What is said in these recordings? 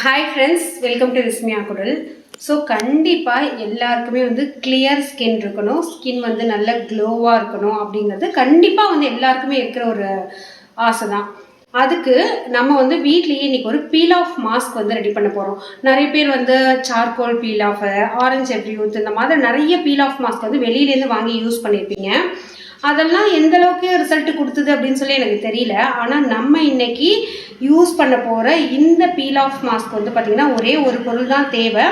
Hi friends, welcome to Rismiya குரல். So கண்டிப்பாக எல்லாருக்குமே கிளியர் ஸ்கின் இருக்கணும், ஸ்கின் நல்ல க்ளோவாக இருக்கணும் அப்படிங்கிறது கண்டிப்பாக எல்லாருக்குமே இருக்கிற ஒரு ஆசை தான். அதுக்கு நம்ம வீட்லேயே இன்றைக்கி ஒரு பீல் ஆஃப் மாஸ்க் ரெடி பண்ண போகிறோம். நிறைய பேர் charcoal peel off, orange every youth, இந்த மாதிரி நிறைய பீல் ஆஃப் மாஸ்க் வெளியிலேருந்து வாங்கி யூஸ் பண்ணியிருப்பீங்க. அதெல்லாம் எந்த அளவுக்கு ரிசல்ட் கொடுத்தது அப்படின்னு சொல்லி எனக்கு தெரியல. ஆனால் நம்ம இன்னைக்கு யூஸ் பண்ண போகிற இந்த பீல் ஆஃப் மாஸ்க் பார்த்தீங்கன்னா ஒரே ஒரு பொருள் தான் தேவை.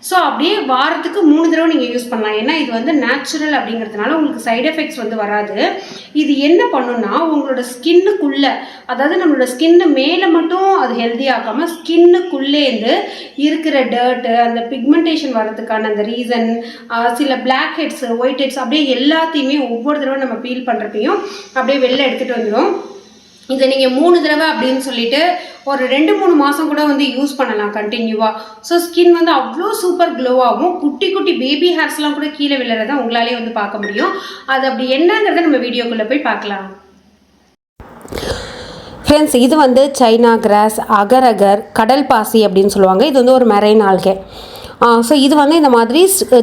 ஸோ அப்படியே வாரத்துக்கு 3 தடவை நீங்கள் யூஸ் பண்ணலாம். ஏன்னா இது நேச்சுரல் அப்படிங்கிறதுனால உங்களுக்கு சைடு எஃபெக்ட்ஸ் வராது. இது என்ன பண்ணுன்னா உங்களோட ஸ்கின்னுக்குள்ளே, அதாவது நம்மளோட ஸ்கின்னு மேலே மட்டும் அது ஹெல்தி ஆகாமல் ஸ்கின்னுக்குள்ளேருந்து இருக்கிற டர்ட்டு, அந்த பிக்மெண்டேஷன் வர்றதுக்கான அந்த ரீசன், சில பிளாக் ஹெட்ஸ், ஒயிட் ஹெட்ஸ், அப்படியே எல்லாத்தையுமே ஒவ்வொரு தடவை நம்ம பீல் பண்ணுறப்பையும் அப்படியே வெளில எடுத்துகிட்டு வந்துடும். இதை நீங்கள் 3 தடவை அப்படின்னு சொல்லிட்டு ஒரு 2-3 மாதம் கூட யூஸ் பண்ணலாம் கண்டினியூவாக. ஸோ ஸ்கின் அவ்வளோ சூப்பர் க்ளோவாகும். குட்டி குட்டி பேபி ஹேர்ஸ்லாம் கூட கீழே விழுறத உங்களாலே பார்க்க முடியும். அது அப்படி என்னங்கிறத நம்ம வீடியோக்குள்ளே போய் பார்க்கலாம். ஃப்ரெண்ட்ஸ், இது சைனா கிராஸ், அகர் அகர், கடல் பாசி அப்படின்னு சொல்லுவாங்க. இது ஒரு மெரைன் ஆல்கே. ஸோ இது இந்த மாதிரி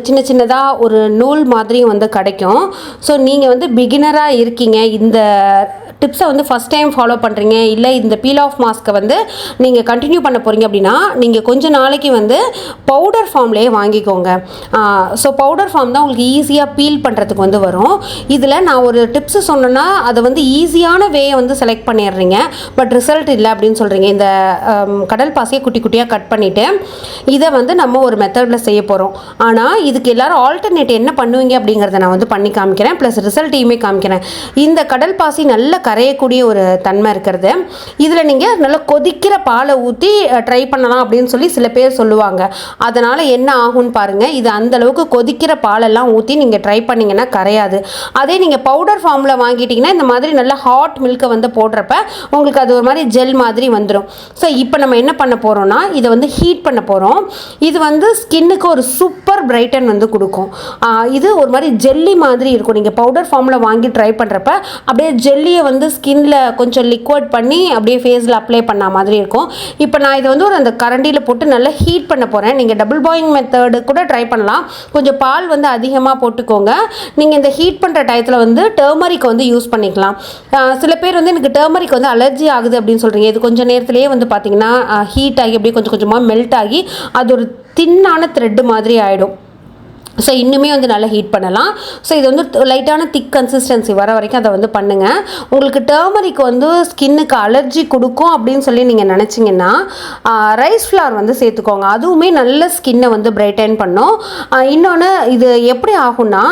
சின்ன சின்னதாக ஒரு நூல் மாதிரியும் கிடைக்கும். ஸோ நீங்கள் பிகினராக இருக்கீங்க, இந்த டிப்ஸை ஃபஸ்ட் டைம் ஃபாலோ பண்ணுறீங்க, இல்லை இந்த பீல் ஆஃப் மாஸ்க்கை நீங்கள் கண்டினியூ பண்ண போகிறீங்க அப்படின்னா நீங்கள் கொஞ்சம் நாளைக்கு பவுடர் ஃபார்ம்லேயே வாங்கிக்கோங்க. ஸோ பவுடர் ஃபார்ம் தான் உங்களுக்கு ஈஸியாக பீல் பண்ணுறதுக்கு வரும். இதில் நான் ஒரு டிப்ஸு சொன்னேன்னா அதை ஈஸியான வேயை செலக்ட் பண்ணிடுறீங்க, பட் ரிசல்ட் இல்லை அப்படின்னு சொல்கிறீங்க. இந்த கடல் பாசியை குட்டி குட்டியாக கட் பண்ணிவிட்டு இதை நம்ம ஒரு மெத்தடில் செய்ய போகிறோம். ஆனால் இதுக்கு எல்லோரும் ஆல்டர்னேட் என்ன பண்ணுவீங்க அப்படிங்கிறத நான் பண்ணி காமிக்கிறேன், ப்ளஸ் ரிசல்ட்டையுமே காமிக்கிறேன். இந்த கடல் பாசி நல்ல கரையக்கூடிய ஒரு தன்மை இருக்கிறது. இதில் நீங்கள் நல்லா கொதிக்கிற பாலை ஊற்றி ட்ரை பண்ணலாம் அப்படின்னு சொல்லி சில பேர் சொல்லுவாங்க. அதனால் என்ன ஆகும்னு பாருங்கள், இது அந்தளவுக்கு கொதிக்கிற பாலெல்லாம் ஊற்றி நீங்கள் ட்ரை பண்ணிங்கன்னா கரையாது. அதே நீங்கள் பவுடர் ஃபார்மில் வாங்கிட்டிங்கன்னா இந்த மாதிரி நல்லா ஹாட் மில்கை போடுறப்ப உங்களுக்கு அது ஒரு மாதிரி ஜெல் மாதிரி வந்துடும். ஸோ இப்போ நம்ம என்ன பண்ண போகிறோம்னா இதை ஹீட் பண்ண போகிறோம். இது ஸ்கின்னுக்கு ஒரு சூப்பர் பிரைட்டன் கொடுக்கும். இது ஒரு மாதிரி ஜெல்லி மாதிரி இருக்கும். நீங்கள் பவுடர் ஃபார்மில் வாங்கி ட்ரை பண்ணுறப்ப அப்படியே ஜெல்லியை ஸ்கின்ல கொஞ்சம் லிக்விட் பண்ணி அப்படியே ஃபேஸில் அப்ளை பண்ண மாதிரி இருக்கும். இப்போ நான் இதை ஒரு அந்த கரண்டியில் போட்டு நல்லா ஹீட் பண்ண போகிறேன். நீங்கள் டபுள் பாயிங் மெத்தடு கூட ட்ரை பண்ணலாம். கொஞ்சம் பால் அதிகமாக போட்டுக்கோங்க. நீங்கள் இந்த ஹீட் பண்ணுற டயத்தில் டர்மரிக் யூஸ் பண்ணிக்கலாம். சில பேர் எனக்கு டர்மரிக் அலர்ஜி ஆகுது அப்படின்னு சொல்கிறீங்க. இது கொஞ்சம் நேரத்திலேயே பார்த்தீங்கன்னா ஹீட் ஆகி அப்படியே கொஞ்சம் கொஞ்சமாக மெல்ட் ஆகி அது ஒரு தின்னான த்ரெட்டு மாதிரி ஆகிடும். ஸோ இன்னுமே நல்லா ஹீட் பண்ணலாம். ஸோ இது லைட்டான திக் கன்சிஸ்டன்சி வர வரைக்கும் அதை பண்ணுங்கள். உங்களுக்கு டர்மரிக் ஸ்கின்னுக்கு அலர்ஜி கொடுக்கும் அப்படின்னு சொல்லி நீங்கள் நினச்சிங்கன்னா ரைஸ் ஃப்ளார் சேர்த்துக்கோங்க. அதுவுமே நல்ல ஸ்கின்னை பிரைட்டன் பண்ணும். இன்னொன்று, இது எப்படி ஆகும்னா,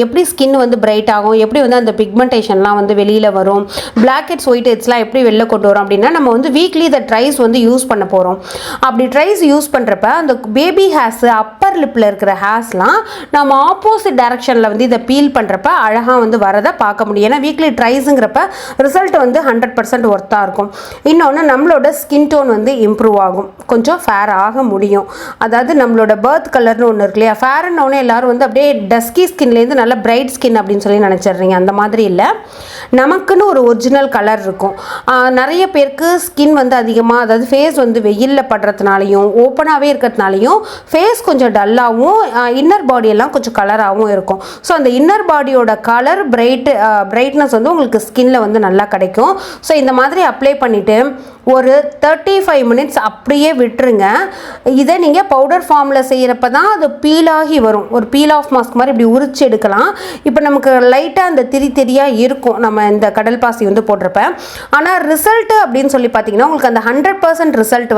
எப்படி ஸ்கின் பிரைட் ஆகும், எப்படி அந்த பிக்மெண்டேஷன்லாம் வெளியில் வரும், பிளாக் ஹெட்ஸ், ஒயிட் ஹெட்ஸ்லாம் எப்படி வெளில கொண்டு வரும் அப்படின்னா நம்ம வீக்லி இதை ட்ரைஸ் யூஸ் பண்ண போகிறோம். அப்படி ட்ரைஸ் யூஸ் பண்ணுறப்ப அந்த பேபி ஹேர்ஸ், அப்பர் லிப்பில் இருக்கிற ஹேர்ஸ்லாம் நம்ம ஆப்போசிட் டைரக்ஷனில் இதை பீல் பண்ணுறப்ப அழகாக வரதை பார்க்க முடியும். ஏன்னா வீக்லி ட்ரைஸுங்கிறப்ப ரிசல்ட் 100% ஒர்த்தாக இருக்கும். இன்னொன்று, நம்மளோட ஸ்கின் டோன் இம்ப்ரூவ் ஆகும், கொஞ்சம் ஃபேர் ஆக முடியும். அதாவது நம்மளோட பர்த் கலர்னு ஒன்று இருக்கு இல்லையா, ஃபேர்னோடனே எல்லோரும் அப்படியே டஸ்கி ஸ்கின்லேருந்து நல்ல பிரைட் ஸ்கின் அப்படின்னு சொல்லி நினச்சிட்றீங்க. அந்த மாதிரி இல்லை, நமக்குன்னு ஒரு ஒரிஜினல் கலர் இருக்கும். நிறைய பேருக்கு ஸ்கின் அதிகமாக, அதாவது ஃபேஸ் வெயிலில் படுறதுனாலையும் ஓப்பனாகவே இருக்கிறதுனாலையும் ஃபேஸ் கொஞ்சம் டல்லாகவும் இன்னர் பாடியெல்லாம் கொஞ்சம் கலராகவும் இருக்கும். ஸோ அந்த இன்னர் பாடியோட கலர் பிரைட்னஸ் உங்களுக்கு ஸ்கின்னில் நல்லா கிடைக்கும். ஸோ இந்த மாதிரி அப்ளை பண்ணிவிட்டு ஒரு 35 மினிட்ஸ் அப்படியே விட்டுருங்க. இதை நீங்கள் பவுடர் ஃபார்மில் செய்கிறப்ப தான் அது பீலாகி வரும். ஒரு பீல் ஆஃப் மாஸ்க் மாதிரி இப்படி உரிச்சு எடுக்கலாம். இப்போ நமக்கு லைட்டாக அந்த திரியாக இருக்கும் நம்ம இந்த கடல் பாசி போடுறப்ப. ஆனால் ரிசல்ட்டு அப்படின்னு சொல்லி பார்த்தீங்கன்னா உங்களுக்கு அந்த 100% ரிசல்ட்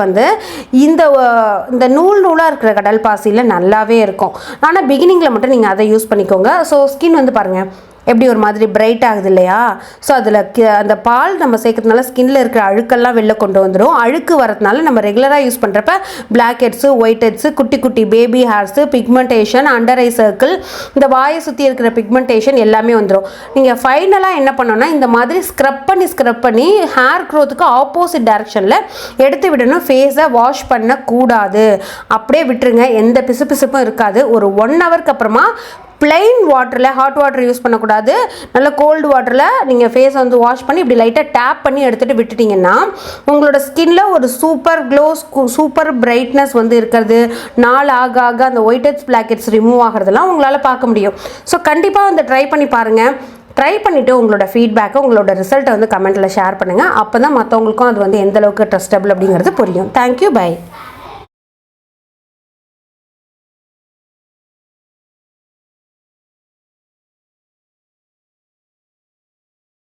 இந்த நூலாக இருக்கிற கடல் பாசியில் நல்லாவே இருக்கும். ஆனால் பிகினிங்கில் மட்டும் நீங்கள் அதை யூஸ் பண்ணிக்கோங்க. ஸோ ஸ்கின் பாருங்கள் எப்படி ஒரு மாதிரி பிரைட் ஆகுது இல்லையா. ஸோ அதில் அந்த பால் நம்ம சேர்க்கறதுனால ஸ்கின்னில் இருக்கிற அழுக்கெல்லாம் வெளில கொண்டு வந்துடும். அழுக்கு வரதுனால நம்ம ரெகுலராக யூஸ் பண்ணுறப்ப பிளாக் ஹெட்ஸு, ஒயிட் ஹெட்ஸு, குட்டி குட்டி baby hairs, pigmentation, under eye circle, இந்த வாயை சுற்றி இருக்கிற பிக்மெண்டேஷன் எல்லாமே வந்துடும். நீங்கள் ஃபைனலாக என்ன பண்ணணும்னா இந்த மாதிரி ஸ்க்ரப் பண்ணி ஹேர் க்ரோத்துக்கு ஆப்போசிட் டைரக்ஷனில் எடுத்து விடணும். ஃபேஸை வாஷ் பண்ணக்கூடாது, அப்படியே விட்டுருங்க. எந்த பிசுபிசுப்பும் இருக்காது. ஒரு 1 ஹவருக்கு அப்புறமா plain வாட்டரில் ஹாட் வாட்டர் யூஸ் பண்ணக்கூடாது, நல்ல கோல்டு வாட்டரில் நீங்கள் ஃபேஸை வந்து வாஷ் பண்ணி இப்படி லைட்டாக டேப் பண்ணி எடுத்துகிட்டு விட்டுட்டிங்கன்னா உங்களோட ஸ்கின்ல ஒரு சூப்பர் க்ளோ, சூப்பர் பிரைட்னஸ் வந்து இருக்கிறது, நாள் ஆக ஆக அந்த whiteheads blackheads remove ஆகிறதெல்லாம் உங்களால் பார்க்க முடியும். ஸோ கண்டிப்பாக வந்து ட்ரை பண்ணி பாருங்கள். ட்ரை பண்ணிவிட்டு உங்களோட ஃபீட்பேக்கை, உங்களோட ரிசல்ட்டை வந்து கமெண்ட்டில் ஷேர் பண்ணுங்கள். அப்போ தான் மற்றவங்களுக்கும் அது வந்து எந்தளவுக்கு ட்ரஸ்டபிள் அப்படிங்கிறது புரியும். Thank you, by.